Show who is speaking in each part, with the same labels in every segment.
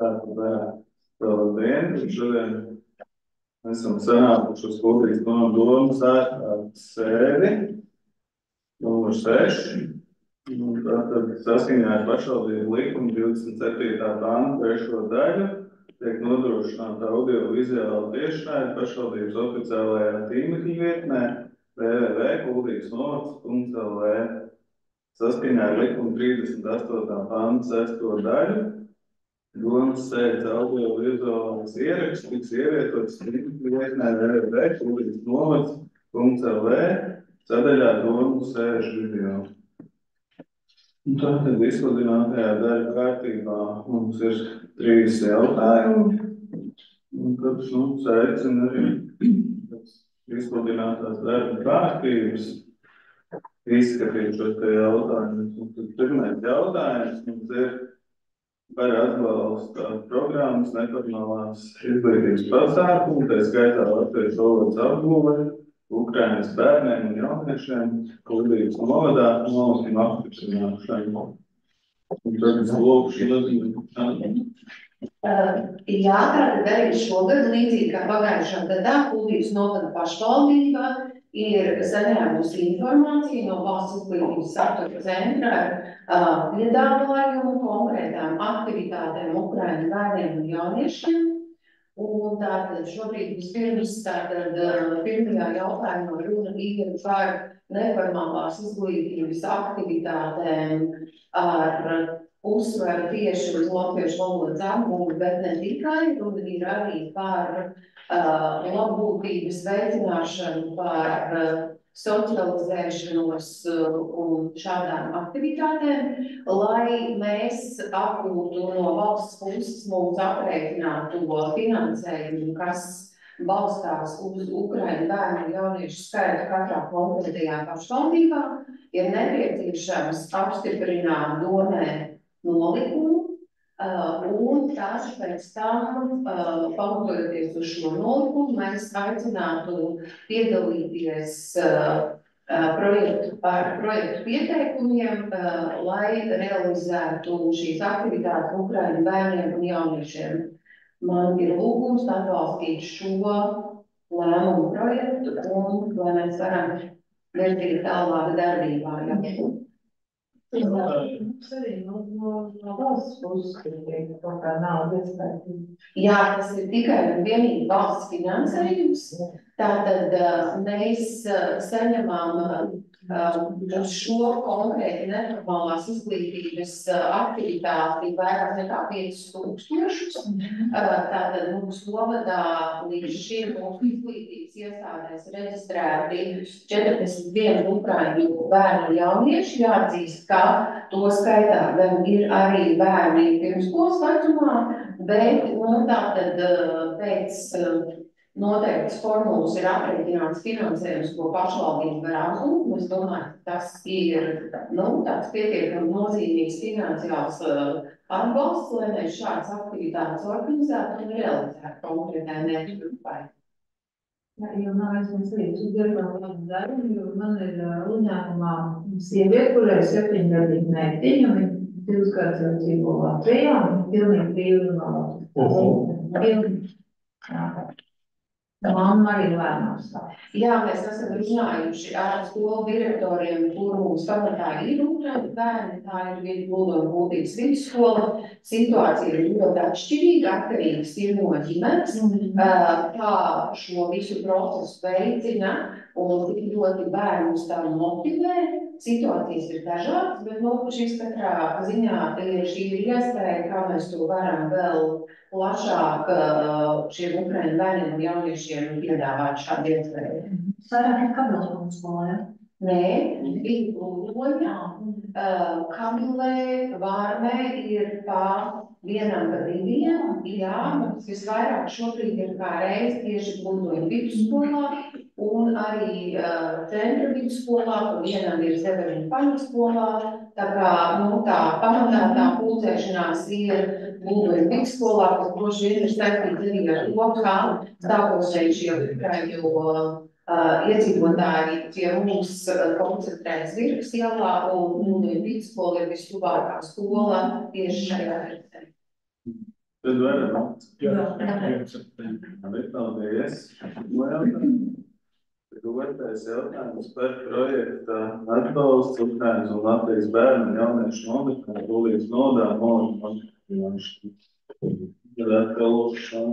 Speaker 1: Tātad vēl dienu, šodien mēs esam sanākuši uz Kultūras domu sēdi numur 6. Tātad saskaņā ar pašvaldību likumu 27. panta 3. daļu tiek nodrošināta audio-vizuāla tiešraide pašvaldības oficiālajā tīmekļa vietnē www.kultīgasnovads.lv. Saskaņā ar likumu 38. panta 6. daļu domas sēdes audio-vizuālais ieraksts tiks ievietots tīmekļa vietnē www.kultīgasnovads.lv sadaļā domu sēžu video. Tātad izsludinātajā daļu kārtībā mums ir 3 jautājumi. Un tad aicinu arī izsludinātās darba kārtības izskatīt šos te jautājumus. Pirmais jautājums mums ir par atbalsta programmas neformālās izglītības pasākumu, tā skaitā latviešu valodas apgūve Ukrainas bērniem un jauniešiem Kultūras novadā nolikuma apstiprināšanu. Un tad es lūkšu
Speaker 2: Jā, tātad arī šogad, līdzīgi kā pagājušā gadā, Kultūras novada pašvaldība ir saņēmusi informāciju no Valsts izglītības satura centra ar piedāvājumu konkrētām aktivitātēm Ukrainas bērniem un jauniešiem. Un tātad šobrīd vispirms pirmajā jautājumā runa ir par neformālās izglītības aktivitātēm ar uzsvaru tieši uz latviešu valodas apgūvi, bet ne tikai, runa ir arī par labbūtības veicināšanu, par socializēšanos un šādām aktivitātēm, lai mēs apgūtu no valsts puses mums aprēķinātu finansējumu, kas balstās uz Ukraiņu bērnu un jauniešu skaitu katrā konkrētajā pašvaldībā, ir nepieciešams apstiprināt domē nolikumu, un tas pēc tam, pamatojoties uz šo nolikumu, mēs aicinātu piedalīties projektu pieteikumiem, lai realizētu šīs aktivitātes Ukraiņu bērniem un jauniešiem. Man ir lūgums atbalstīt šo lēmumu projektu un lai mēs varam virzīt tālāk darbībā.
Speaker 3: Mums arī no valsts puses kaut kā nav iespēja.
Speaker 2: Jā, tas ir tikai un vienīgi valsts finansējums. Tātad mēs saņemam uz šo konkrēti neformālās izglītības aktivitāti vairāk nekā 5000. Tātad mums novadā līdz šim mūsu izglītības iestādēs reģistrēti 41 Ukraiņu bērnu jaunieši. Jāatzīst, ka to skaitā gan ir arī bērni pirmskolas vecumā, bet tātad pēc noteikts formulas ir aprēķināts finansējums, ko pašvaldība var apgūt. Es domāju, ka tas ir tāds pietiekami nozīmīgs finansiāls atbalsts, lai mēs šādas aktivitātes organizētu un realizētu konkrētai mērķu grupai.
Speaker 3: Jā, jo nav aizmēs arī uzdirbām labu darbu, jo man ir uzņēmumā sieviete, kurai 7-gadīgi meitiņa, un 2 gadus jau dzīvo Latvijā, un pilnīgi brīvi no Latvijas. Mamma arī lēmās.
Speaker 2: Jā, mēs esam runājuši ar skolu direktoriem, kur mums pamatā ir Ukraiņu bērni, tā ir Viļņu un Kultūras vidusskola. Situācija ir ļoti atšķirīga, atkarīgs ir no ģimenes, kā šo visu procesu veicina un tik ļoti bērnus tam motivē. Situācijas ir dažādas, bet šis katrā ziņā šī ir iespēja, kā mēs to varam vēl plašāk šiem Ukraiņu bērniem un jauniešiem piedāvāt šādu iespēju.
Speaker 3: Sarāk ir Kamilē skolā, ja?
Speaker 2: Nē, bija Lūdoņā, Kamilē, Vārmē ir pa 1 līdz 2, jā, mums visvairāk šobrīd ir kā reiz tieši Lūdoņa vidusskolā un arī centra vidusskolā, un vienam ir Zeverina pamatskolā. Tā kā tā pamatā tā pulcēšanās ir Lūdoņa vidusskolā, kas droši vien ir saistīts arī ar to, kā stāvošie šie Ukraiņu iedzīvotāji pie mums koncentrējas Virgas ielā, un Lūdoņa vidusskola ir vistuvākā skola tieši šajā reizē.
Speaker 1: Tad varam.
Speaker 3: Jā.
Speaker 1: Paldies. Otrais jautājums par projekta atbalstu Ukrainas un Latvijas bērnu un jauniešu nometnē Gulbīnas nodā Moļu.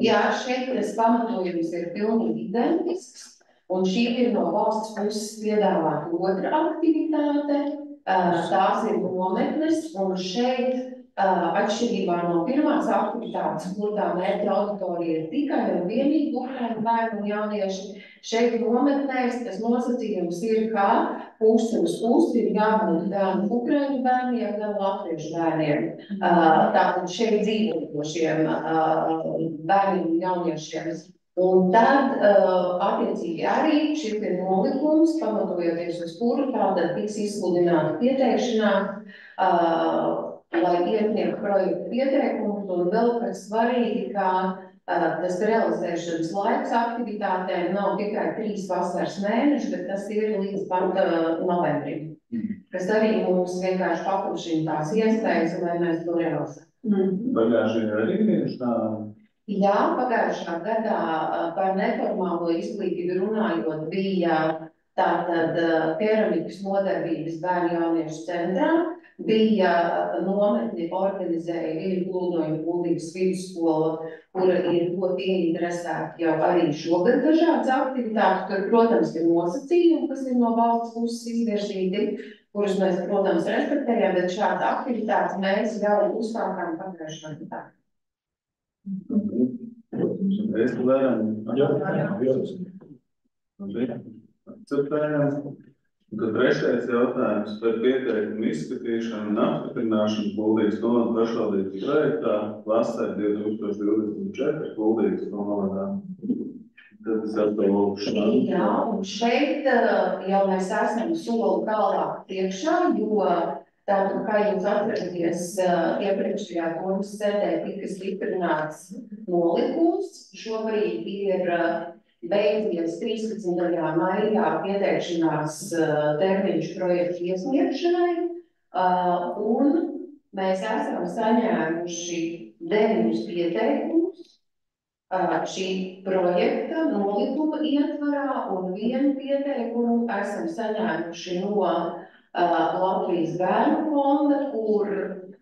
Speaker 2: Jā, šeit tas pamatojums ir pilnīgi identisks, un šī ir no valsts puses piedāvāta otra aktivitāte. Tās ir nometnes, un šeit atšķirībā no pirmās aktivitātes, kur tā mērķa auditorija ir tikai un vienīgi Ukraiņu bērnu un jaunieši, šeit nometnēs tas nosacījums ir, ka pusi uz pusi ir jābūt gan Ukraiņu bērniem, gan latviešu bērniem. Tātad šeit dzīvojošiem bērniem un jauniešiem. Un tad, attiecīgi arī šis ir nolikums, pamatojoties uz kuru tātad tiks izsludināta pieteikšanās, lai iesniegtu projektu pieteikumus, un vēl kas svarīgi, ka tas realizēšanas laiks aktivitātēm nav tikai 3 vasaras mēneši, bet tas ir līdz pat novembrim. Kas arī mums vienkārši paplašina tās iespējas, lai mēs to realizētu.
Speaker 1: Pagājušajā arī tieši tā.
Speaker 2: Jā, pagājušā gadā par neformālo izglītību runājot bija tātad keramikas nodarbības bērnu jauniešu centrā, bija nometni organizēja Viļu Plūdoņu Kuldīgas vidusskola, kura ir ļoti ieinteresēta jau arī šogad dažādas aktivitātes. Tur, protams, ir nosacījumi, kas ir no valsts puses izvirzīti, kurus mēs, protams, respektējam, bet šādas aktivitātes mēs jau uzsākām pagājušā gadā.
Speaker 1: Es varam. Akceptējam. Tad trešais jautājums par pieteikumu izskatīšanu un apstiprināšanu Kuldīgas novada pašvaldības projektā vasarā 2024 Kuldīgas novadā. Tad es atbalstu.
Speaker 2: Jā, un šeit jau mēs esam soli tālāk priekšā, jo tātad, kā jūs atceraties, iepriekšējā domas sēdē tika stiprināts nolikums. Šobrīd ir beidzies 13. maijā pieteikšanās termiņš projektu iesniegšanai, un mēs esam saņēmuši 9 pieteikumus šī projekta nolikuma ietvarā, un 1 pieteikumu esam saņēmuši no Latvijas bērnu fonda, kur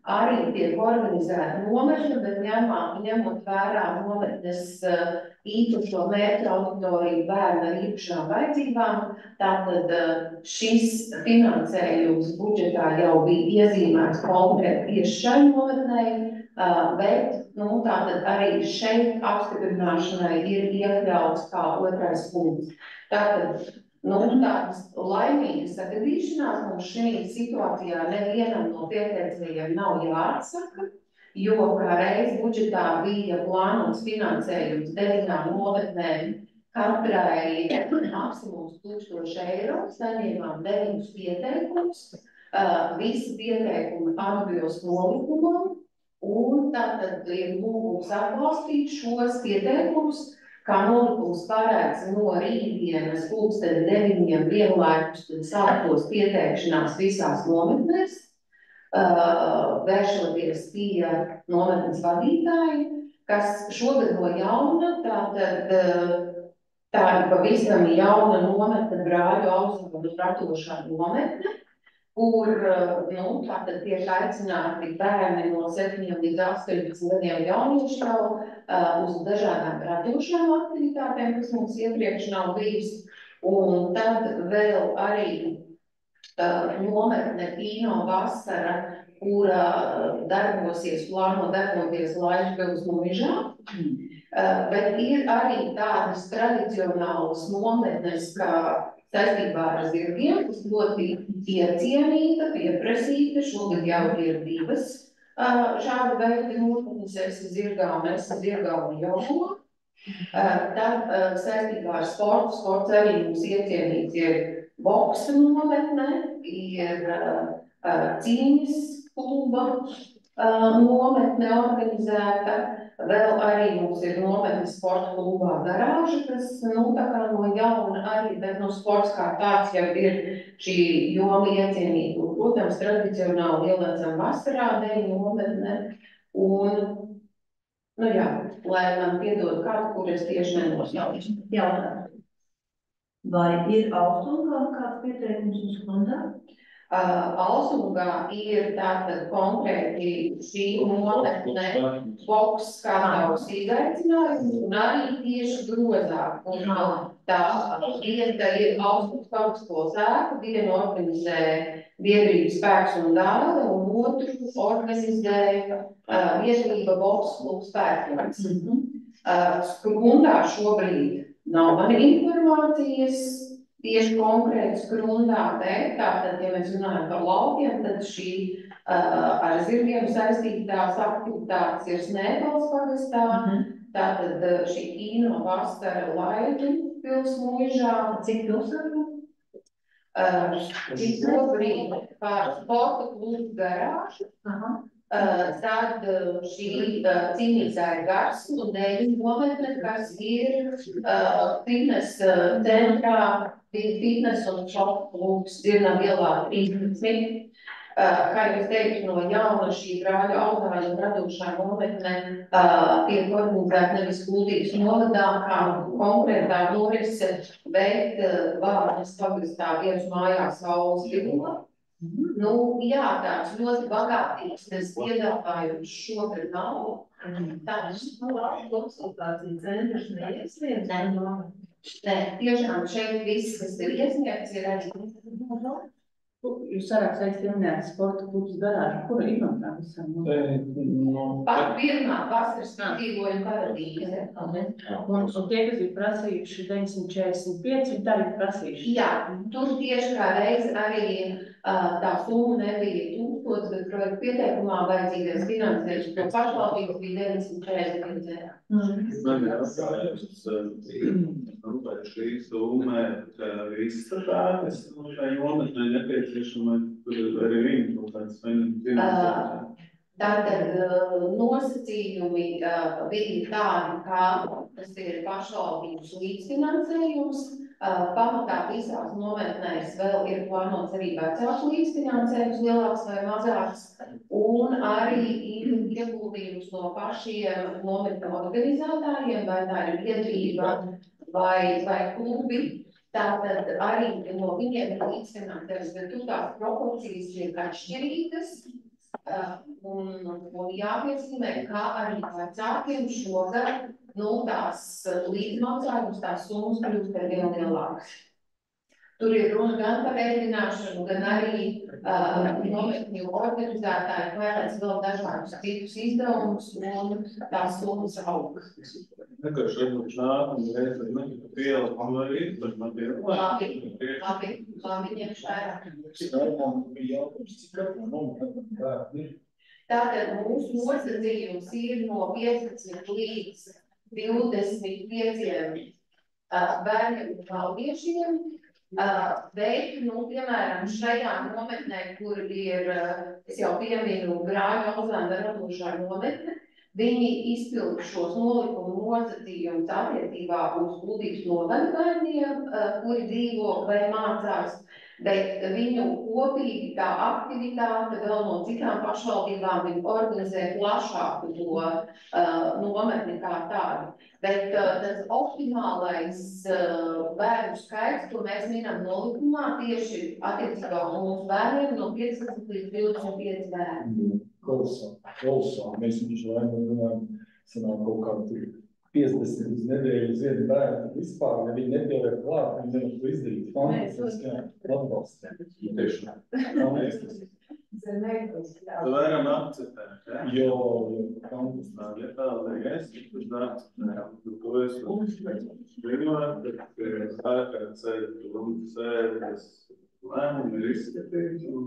Speaker 2: arī tiek organizēta nometne, bet ņemot vērā nometnes īpašo mērķa auditoriju bērnu ar īpašām vajadzībām, tātad šis finansējums budžetā jau bija iezīmēts konkrēti tieši šai nometnei, bet tātad arī šeit apstiprināšanai ir iekļauts kā otrais punkts. Tātad tādas laimīgas sagadīšanās mums šī situācijā nevienam no pieteicējiem nav jāatsaka, jo kā reiz budžetā bija plānots finansējums 9 nometnēm, katrai maksimums 1000 eiro, saņēmām 9 pieteikumus, visi pieteikumi atbilst nolikumam, un tātad ir lūgums atbalstīt šos pieteikumus, kā nolikums pārēdz no rītdienas 9:00 vienlaikus, tad sāktos pieteikšanās visās nometnēs, vēršoties pie nometnes vadītāji, kas šogad no jauna, tātad tā ir pavisam jauna nometne Brāļu Auzaru ratošā nometne, kur tātad tiek aicināti bērni no 7 līdz 18 gadiem jaunieši jau uz dažādām radošām aktivitātēm, kas mums iepriekš nav bijis. Un tad vēl arī nometne Kino vasara, kura plāno darboties Laišpils Muižā. Bet ir arī tādas tradicionālas nometnes, kā saistībā ar zirgiem, kas ļoti iecienīta, pieprasīta. Šogad jau ir 2 šāda veida nometnes, es zirgā un jogo. Tad saistībā ar sports arī mums iecienīts ir boksa nometne, ir cīņas kluba nometne organizēta. Vēl arī mums ir nometne sporta klubā Garāža, kas tā kā no jauna arī, bet sports kā tāds jau ir šī joma iecienīta. Protams, tradicionāli Lielācam vasarā deju nometne, un Nu jā, lai man piedod kādu, kur es tieši nenosaucu.
Speaker 3: Jautājumu. Vai ir Austrumgā kāds pieteikums uz fondā?
Speaker 2: Alsungā ir tātad konkrēti šī nometne boks kā tavs izaicinājums un arī tieši grozā. Tā vieta ir Austrums pamatsskolas ēka, vienu organizē biedrības Spēks un Dāle un otru organizē biedrība boks klubs Spēkjoks. Skrundā šobrīd nav man informācijas tieši konkrēti skrundā te, tātad, ja mēs runājam par laukiem, tad šī ar zirgiem saistītās aktivitātes ir Snēpels pagastā, tātad šī kīno vasara Laidu pilsmuižā.
Speaker 3: Cik pilsētu?
Speaker 2: Šobrīd par sporta klubu garāžu. Tad šī cīnītāja gars un dēļ nometne, kas ir fitnes centrā, fitnes un šoku klubs Dzirnava ielā 13. Kā jau es teiktu, no jauna šī brāļu Aldāņu radošā nometne tiek organizēta nevis Kuldīgas novadā, kā konkrētā norise, bet Vārnas pagastā vienas mājās Saules vidulā. Nu, jā, tāds ļoti bagātīgs, tas piedāvājums šogad nav. Tāds
Speaker 3: konsultācija centrs neiesniedz?
Speaker 2: Nē, tiešām šeit viss, kas ir iesniegts, ir arī.
Speaker 4: Jūs sarakstā minējāt sporta klubs garāžu, kura ir no tā visam?
Speaker 2: Pat pirmā vasaras dzīvojuma paradīze.
Speaker 4: Un tie, kas ir prasījuši 945, viņi tā ir prasījuši?
Speaker 2: Jā, tur tieši kā reiz arī tā summa nebija 1000, bet projekta pieteikumā vajadzīgais finansējums, jo pašvaldības bija 945 eiro.
Speaker 1: Man jāsājās, vai šī summa izskatās, vai nometnē nepieciešama, tur arī viņi kaut kāds finansējums.
Speaker 2: Tātad nosacījumi bija tādi, kā tas ir pašvaldības līdzfinansējums. Pamatā visās nometnēs vēl ir plānots arī vecāku līdzfinansējums, lielāks vai mazāks, un arī ir ieguldījums no pašiem nometņu organizētājiem, vai tā ir biedrība vai klubi. Tātad arī no viņiem ir līdzfinansējums, bet tur tās proporcijas ir atšķirīgas. Un jāpiezīmē, kā arī vecākiem šogad tās līdzmaksājums, tās summas kļūst ar vien lielākas. Tur ir runa gan par ēdināšanu, gan arī nometņu organizētāji vēlēs vēl dažādus citus izdevumus un tās summas aug.
Speaker 1: Vienkārši varbūt nākamā reize ar mani pielu pamarīt, bet man ir
Speaker 2: Labi, ņemšu vērā. Tātad mūsu nosacījums ir no 15 līdz 25 bērniem un jauniešiem, bet, piemēram, šajā nometnē, kur ir, es jau pieminu, brāļu Alzēna radošā nometne, viņi izpilda šos nolikumu nosacījumus attiecībā uz Kuldīgas novada bērniem, kuri dzīvo vai mācās, bet viņu kopīgi tā aktivitāte vēl no citām pašvaldībām viņi organizē plašāku to nometni kā tādu. Bet tas optimālais bērnu skaits, ko mēs minam nolikumā, tieši attiecībā uz mūsu bērniem no 15 līdz 25 bērni.
Speaker 5: Kolosā. Mēs viņš runājam, sanāk kaut kādu 50 nedēļas vienu bērnu vispār, ja viņi nepieliek klāt, viņi nevar to izdarīt. Fantastiski, jā, atbalsts.
Speaker 1: Tu varam akceptēt, ja?
Speaker 5: Jo, fantastiski.
Speaker 1: Ja paldies, tas akceptējām, to es pirmā, tad sākāt ceļu, un sēdes lēmumi ir izskatīti, un